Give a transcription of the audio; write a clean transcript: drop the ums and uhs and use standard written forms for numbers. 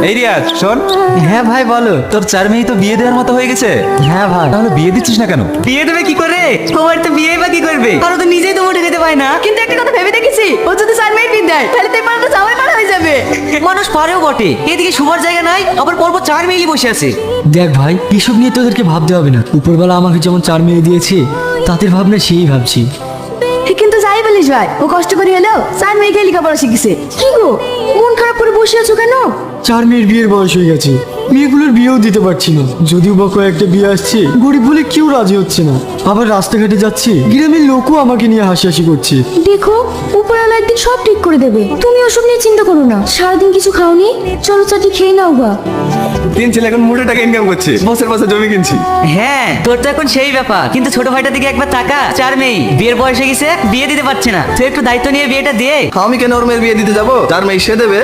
এই রিয়াজ শোন। হ্যাঁ ভাই বলো। তোর চার মেয়ে তো বিয়ে দেওয়ার মতো হয়ে গেছে। হ্যাঁ ভাই। তাহলে বিয়ে দিচ্ছিস না কেন? বিয়ে দেবে কি করে? তোমার তো বিয়ে বা কি করবে? আর ও তো নিজেই তো মোটে খেতে পায় না। কিন্তু একটা কথা ভেবে দেখেছি, ও যদি 4 মিনিট বিদ দেয় তাহলে তো এবার তো জামাই পার হয়ে যাবে। মানুষ পারেও বটে, এদিকে শোবার জায়গা নাই, আবার পরপর 4 মেয়েই বসে আছে। দেখ ভাই, এসব নিয়ে তোদেরকে ভাবতে হবে না। উপরবেলা আমাকে যেমন 4 মেয়ে দিয়েছে, তাদের ভাবনা সেই ভাবছি। কিন্তু যাই বলিস ভাই, ও কষ্ট করে হলেও 4 মেয়েকে লেখাপড়া শিখেছে। কি গো, মন খারাপ করে বসে আছো কেন? 4 মেয়ের বিয়ের বয়স হয়ে গেছে, মেয়েগুলোর বিয়েও দিতে পারছি না। যদিও বা কয়েকটা বিয়ে আসছে, গরিব বলে কেউ রাজি হচ্ছে না। আবার রাস্তাঘাটে যাচ্ছি, গ্রামের লোকও আমাকে নিয়ে হাসাহাসি করছে। দেখো, উপরওয়ালা একদিন সব ঠিক করে দেবে। তুমি ওসব নিয়ে চিন্তা করো না। সারাদিন কিছু খাওনি, চলো চাটি খেয়ে নাও গা। তিন ছেলে এখন মোটা টাকা ইনকাম করছে, বছর বছর জমি কিনছি। হ্যাঁ, তোর তো এখন সেই ব্যাপার। কিন্তু ছোট ভাইটার দিকে একবার তাকা, 4 মেয়ে বিয়ের বয়স হয়ে গেছে, বিয়ে দিতে পারছে না। তুই একটু দায়িত্ব নিয়ে বিয়েটা দিয়ে। আমি কেন ওর মেয়ের বিয়ে দিতে যাবো? তার মেয়ে সে দেবে।